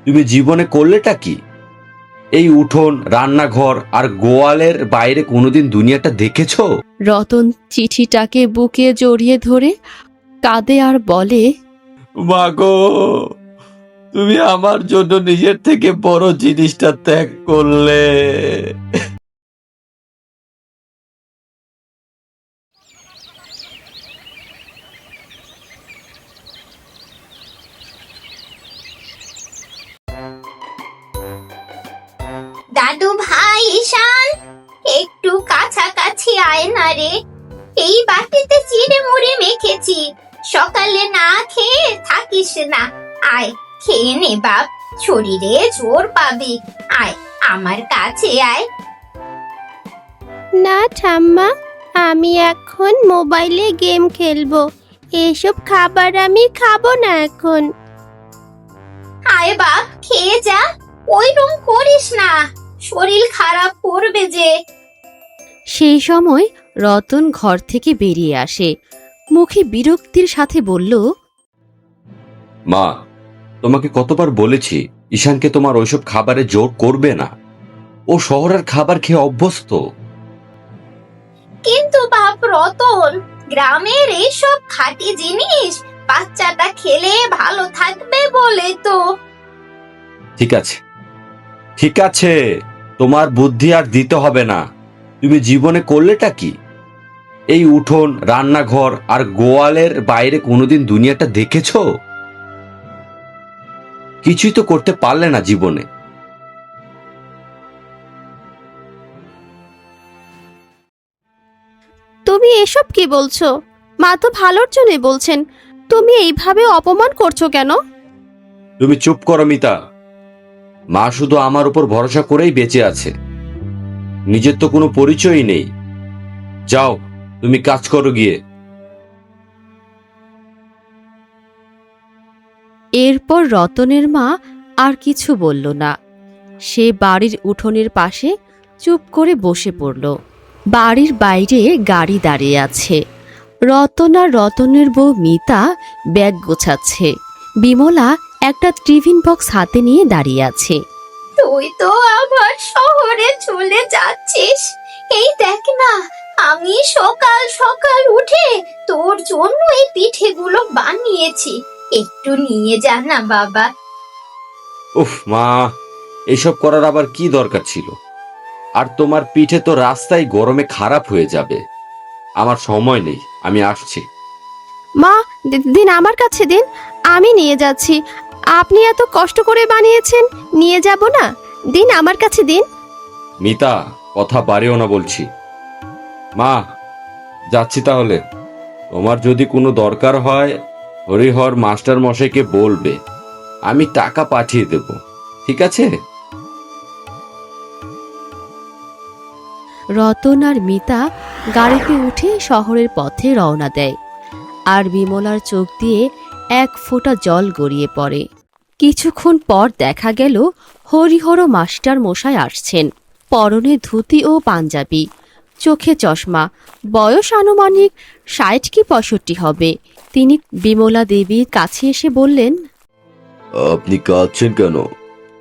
তুমি জীবনে করলেটা কি? এই উঠোন, রান্নাঘর আর গোয়ালের বাইরে কোনোদিন দুনিয়াটা দেখেছো? রতন চিঠিটাকে বুকে জড়িয়ে ধরে কাঁদে আর বলে, মা গো, তুমি আমার জন্য নিজের থেকে বড় জিনিসটা ত্যাগ করলে। দাদু ভাই ঈশান, একটু কাছাকাছি আয় না রে। এই বাটিতে চিড়ে মুড়ি মেখেছি, সকালে না খেয়ে থাকিস না। আয়, খেয়ে নে বাপ, শরীরে জোর পাবি। আয়, আমার কাছে আয়। না ঠাম্মা, আমি এখন মোবাইলে গেম খেলবো। এসব খাবার আমি খাবো না এখন। আয় বাপ, খেয়ে যা। ওইরকম করিস না, শরীর খারাপ করবে যে। সেই সময় রতন ঘর থেকে বেরিয়ে আসে, মুখে বিরক্তির সাথে বলল, মা, তোমাকে কতবার বলেছি ঈশানকে তোমার ওইসব খাবারে জোর করবে না। ও শহরের খাবার খেয়ে অভ্যস্ত। কিন্তু বাপ রতন, গ্রামের এইসব খাঁটি জিনিস বাচ্চাটা খেলে ভালো থাকবে বলে তো। ঠিক আছে, ঠিক আছে, তোমার বুদ্ধি আর দিতে হবে না। তুমি জীবনে করলেটা কি? এই উঠোন, রান্নাঘর আর গোয়ালের বাইরে কোনোদিন দুনিয়াটা দেখেছো? কিছুই তো করতে পারলে না জীবনে। তুমি এসব কি বলছো? মা তো ভালোর জন্য বলছেন, তুমি এইভাবে অপমান করছো কেন? তুমি চুপ করো মিতা। মা শুধু আমার উপর ভরসা করেই বেঁচে আছে, নিজের তো কোনো পরিচয়ই নেই। যাও, তুমি কাজ করো গিয়ে। এরপর রতনের মা আর কিছু বলল না। সে বাড়ির উঠোনের পাশে চুপ করে বসে পড়ল। বাড়ির বাইরে গাড়ি দাঁড়িয়ে আছে। রতন আর রতনের বউ মিতা ব্যাগ গোছাচ্ছে। বিমলা একটা টিফিন বক্স হাতে নিয়ে দাঁড়িয়ে আছে। তুই তো আবার শহরে চলে যাচ্ছিস। এই দেখ না, আমি সকাল সকাল উঠে তোর জন্য এই পিঠেগুলো বানিয়েছি, একটু নিয়ে যা না বাবা। উফ মা, এসব করার আবার কি দরকার ছিল? আর তোমার পিঠে তো রাস্তায় গরমে খারাপ হয়ে যাবে। আমার সময় নেই, আমি আসছি। মা, দিন আমার কাছে দিন, আমি নিয়ে যাচ্ছি। আপনি এত কষ্ট করে বানিয়েছেন, নিয়ে যাব না? দিন আমার কাছে দিন। মিতা, কথা বাড়িও না বলছি। মা, যাচ্ছি তাহলে। তোমার যদি কোনো দরকার হয় হরিহর মাস্টার মশাইকে বলবে, আমি টাকা পাঠিয়ে দেব, ঠিক আছে? রতন আর মিতা গাড়িতে উঠে শহরের পথে রওনা দেয়। আর বিমলার চোখ দিয়ে এক ফোঁটা জল গড়িয়ে পড়ে। কিছুক্ষণ পর দেখা গেল হরিহর মাস্টার মশাই আসছেন। পরনে ধুতি ও পাঞ্জাবি, চোখে চশমা, বয়স আনুমানিক ৬০ কি ৬৫ হবে। তিনি বিমলা দেবীর কাছে এসে বললেন, আপনি কাঁদছেন কেন?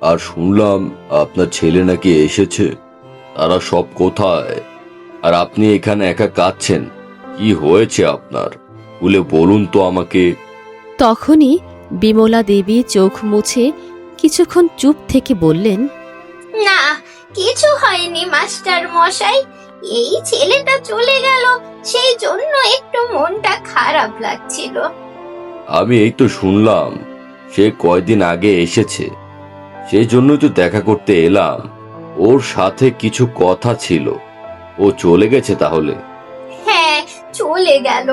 আর শুনলাম আপনার ছেলে নাকি এসেছে। তারা সব কোথায়? আর আপনি এখানে একা কাঁদছেন, কি হয়েছে আপনার? বলে বলুন তো আমাকে। তখনই বিমলা দেবী চোখ মুছে কিছুক্ষণ চুপ থেকে বললেন, না, কিছু হয়নি মাস্টার মশাই। এই ছেলেটা চলে গেল, সেই জন্য একটু মনটা খারাপ লাগছিল। আমি এই তো শুনলাম সে কয়দিন আগে এসেছে, সেই জন্যই তো দেখা করতে এলাম। ওর সাথে কিছু কথা ছিল। ও চলে গেছে তাহলে? হ্যাঁ, চলে গেল।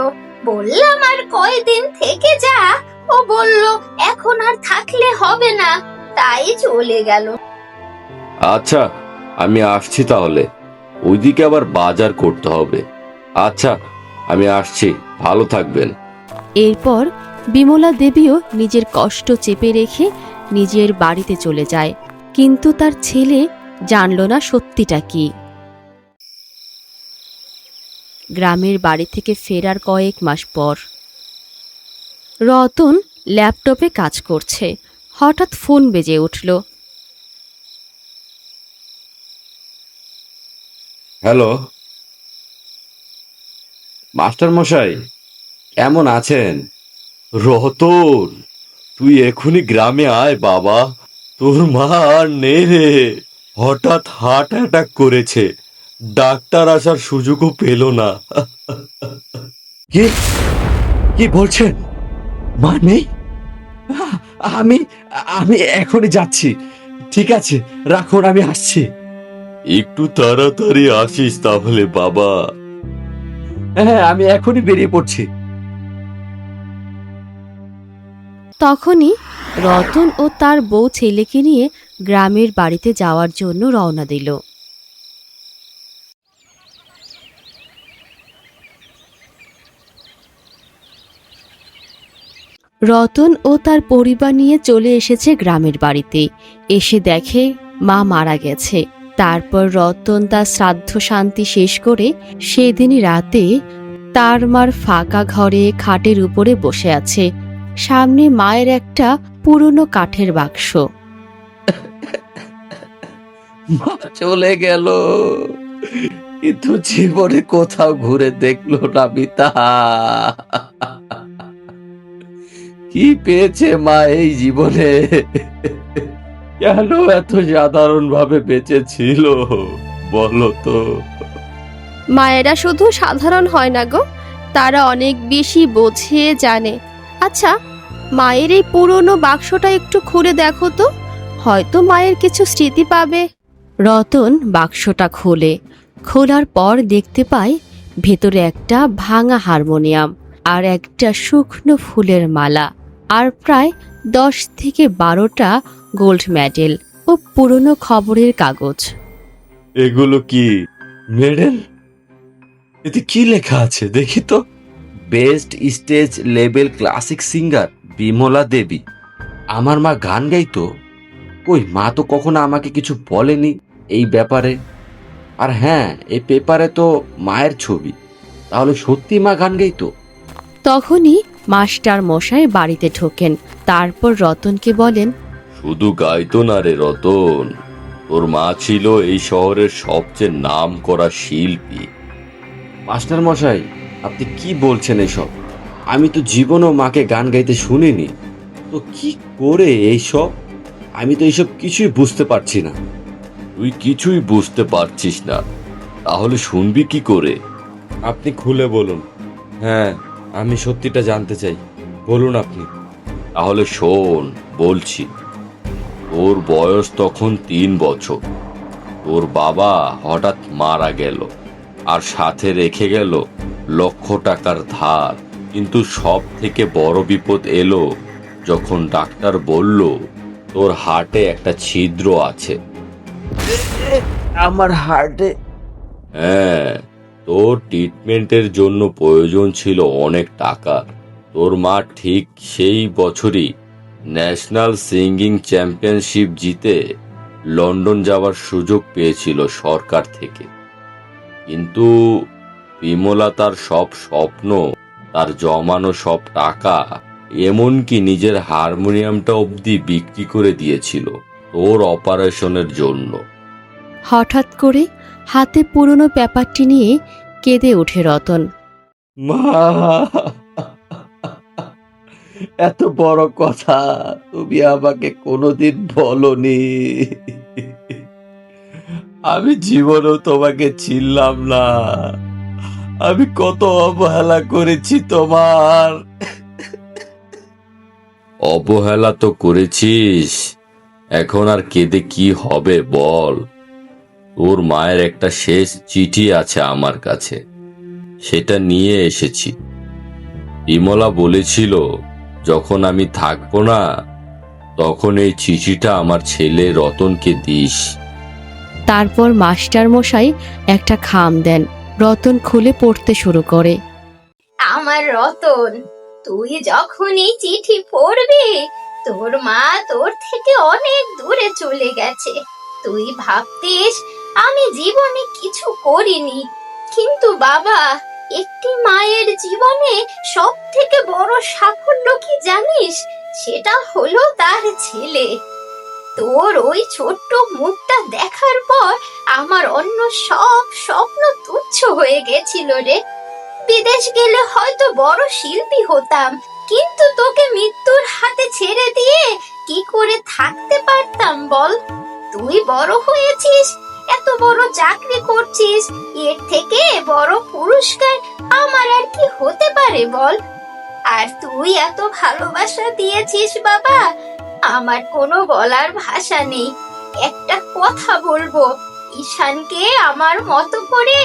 বললাম আর কয়দিন থেকে যা, ও বলল এখন আর থাকলে হবে না, তাই চলে গেল। আচ্ছা, আমি আসছি তাহলে। ওইদিকে আবার বাজার করতে হবে। আচ্ছা, আমি আসছি, ভালো থাকবেন। এরপর বিমলা দেবীও নিজের কষ্ট চেপে রেখে নিজের বাড়িতে চলে যায়। কিন্তু তার ছেলে জানল না সত্যিটা কি। গ্রামের বাড়ি থেকে ফেরার কয়েক মাস পর রতন ল্যাপটপে কাজ করছে। হঠাৎ ফোন বেজে উঠল। হ্যালো, মাস্টার মশাই, কেমন আছেন? রতন, তুই এখনই গ্রামে আয় বাবা। তোর মা আর নেই রে, হঠাৎ হার্ট অ্যাটাক করেছে, ডাক্তার আসার সুযোগও পেল না। কি কি বলছেন? মা নেই? আমি আমি এখনই যাচ্ছি। ঠিক আছে, রাখুন, আমি আসছি। একটু তাড়াতাড়ি আসিস তাহলে বাবা। হ্যাঁ, আমি এখনই বেরিয়ে পড়ছি। তখনই রতন ও তার বউ ছেলেকে নিয়ে গ্রামের বাড়িতে যাওয়ার জন্য রওনা দিল। রতন ও তার পরিবার নিয়ে চলে এসেছে গ্রামের বাড়িতে। এসে দেখে মা মারা গেছে। তারপর রতন তার শ্রাদ্ধ শান্তি শেষ করে সেদিনই রাতে তার মার ফাঁকা ঘরে খাটের উপরে বসে আছে। সামনে মায়ের একটা পুরনো কাঠের বাক্স। মা চলে গেল, কিন্তু জীবনে কোথাও ঘুরে দেখলো না মিতা। কি পেয়েছে মা এই জীবনে? কেন এত সাধারণ ভাবে বেঁচে ছিল বলো তো? মায়েরা শুধু সাধারণ হয় না গো, তারা অনেক বেশি বোঝে, জানে। আচ্ছা, মায়ের এই পুরনো বাক্সটা একটু খুলে দেখো তো, হয়তো মায়ের কিছু স্মৃতি পাবে। রতন বাক্সটা খোলে। খোলার পর দেখতে পায় ভেতরে একটা ভাঙা হারমোনিয়াম আর একটা শুকনো ফুলের মালা আর প্রায় 10 থেকে 12টা গোল্ড মেডেল ও পুরনো খবরের কাগজ। এগুলো কি মেডেল? এতে কি লেখা আছে দেখি তো? Best stage level classic singer Bimala Devi. আমার মা গান গাইতো? কই, মা তো কখনো আমাকে কিছু বলেনি এই ব্যাপারে। আর হ্যাঁ, এই পেপারে তো মায়ের ছবি, তাহলে সত্যি মা গান গাইতো? তখনই মাস্টার মশাই বাড়িতে ঢোকেন। তারপর রতনকে বলেন, শুধু গাইতো না রে রতন, তোর মা ছিল এই শহরের সবচেয়ে নাম করা শিল্পী। মাস্টার মশাই, আপনি কি বলছেন এসব? আমি তো জীবনও মাকে গান গাইতে শুনিনি। তো কি করে এইসব? আমি তো এইসব কিছুই বুঝতে পারছি না। তুই কিছুই বুঝতে পারছিস না, তাহলে শুনবি কি করে? আপনি খুলে বলুন। হ্যাঁ, আমি সত্যিটা জানতে চাই, বলুন আপনি। তাহলে শোন, বলছি। তোর বয়স তখন 3 বছর। তোর বাবা হঠাৎ মারা গেল, আর সাথে রেখে গেল লক্ষ টাকার ধার। কিন্তু সব থেকে বড় বিপদ এলো যখন ডাক্তার বলল তোর হার্টে একটা ছিদ্র আছে। আমার হার্টে? হ্যাঁ, তোর ট্রিটমেন্টের জন্য প্রয়োজন ছিল অনেক টাকা। তোর মা ঠিক সেই বছরই ন্যাশনাল সিঙ্গিং চ্যাম্পিয়নশিপ জিতে লন্ডন যাওয়ার সুযোগ পেয়েছিল সরকার থেকে। কিন্তু বিমলা তার সব স্বপ্ন, তার জমানো সব টাকা, এমনকি নিজের হারমোনিয়ামটা অবধি বিক্রি করে দিয়েছিল তোর অপারেশনের জন্য। হঠাৎ করে হাতে পুরনো পেপারটি নিয়ে কেঁদে ওঠে রতন। মা, এত বড় কথা তুমি আমাকে কোনোদিন বলনি। আমি জীবনেও তোমাকে চিনলাম না। আমি কত অবহেলা করেছি তোমার। অবহেলা তো করেছিস, এখন আর কেঁদে কি হবে বল? তোর মায়ের একটা শেষ চিঠি আছে আমার কাছে, সেটা নিয়ে এসেছি। বিমলা বলেছিল যখন আমি থাকবো না, তখন এই চিঠিটা আমার ছেলে রতনকে দিস। তারপর মাস্টার মশাই একটা খাম দেন। রতন খুলে পড়তে শুরু করে। আমার রতন, তুই যখন এই চিঠি পড়বি, তোর মা তোর থেকে অনেক দূরে চলে গেছে। তুই ভাবতিস আমি জীবনে কিছু করিনি, কিন্তু বাবা, একটি মায়ের জীবনে সব থেকে বড় সাফল্য কি জানিস? সেটা হলো তার ছেলে। তোর ওই ছোট্ট মুখটা দেখার পর আমার অন্য সব স্বপ্ন তুচ্ছ হয়ে গেছিল রে। বিদেশ গেলে হয়তো বড় শিল্পী হতাম, কিন্তু তোকে মৃত্যুর হাতে ছেড়ে দিয়ে কি করে থাকতে পারতাম বল? তুই বড় হয়েছিস, এত বড় চাকরি করছিস, এর থেকে বড় পুরস্কার আমার আর কি হতে পারে বল? আর তুই এত ভালোবাসা দিয়েছিস বাবা, আমার কোনো বলার ভাষা নেই। একটা কথা বলবো, ঈশানকে আমার মতো করে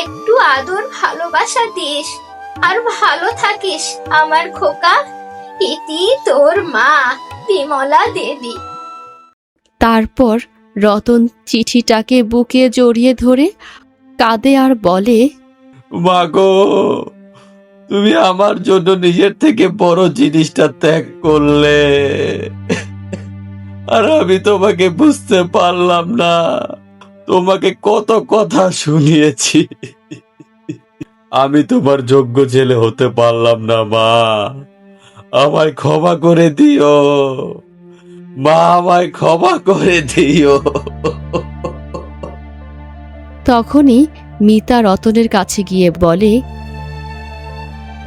একটু আদর ভালোবাসা দিস, আর ভালো থাকিস আমার খোকা। ইতি তোর মা, বিমলা দেবী। তারপর রতন চিঠিটাকে বুকে জড়িয়ে ধরে কাঁদে আর বলে, মা গো, তুমি আমার জন্য নিজের থেকে বড় জিনিসটা ত্যাগ করলে, আর আমি তোমাকে বুঝতে পারলাম না। তোমাকে কত কথা শুনিয়েছি, আমি তোমার যোগ্য ছেলে হতে পারলাম না মা। আমায় ক্ষমা করে দিও মা, আমায় ক্ষমা করে দিও। তখনই মিতা রতনের কাছে গিয়ে বলে,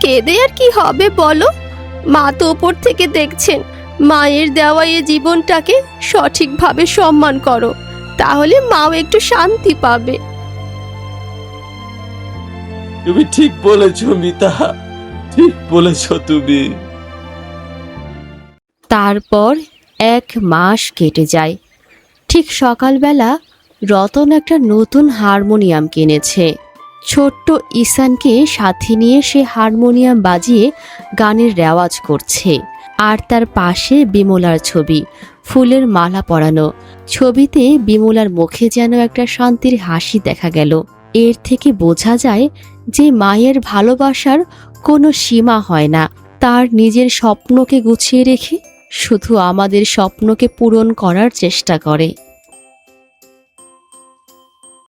কেঁদে আর কি হবে বলো? মা তো ওপর থেকে দেখছেন। মায়ের দেওয়া এই জীবনটাকে সঠিকভাবে সম্মান করো, তাহলে মাও একটু শান্তি পাবে। তুমি ঠিক বলেছ মিতা, ঠিক বলেছ তুমি। তারপর 1 মাস কেটে যায়। ঠিক সকালবেলা রতন একটা নতুন হারমোনিয়াম কিনেছে। ছোট্ট ঈশানকে সাথে নিয়ে সে হারমোনিয়াম বাজিয়ে গানের রেওয়াজ করছে। আর তার পাশে বিমলার ছবি, ফুলের মালা পরানো। ছবিতে বিমলার মুখে যেন একটা শান্তির হাসি দেখা গেল। এর থেকে বোঝা যায় যে মায়ের ভালোবাসার কোনো সীমা হয় না। তার নিজের স্বপ্নকে গুছিয়ে রেখে শুধু আমাদের স্বপ্নকে পূরণ করার চেষ্টা করে।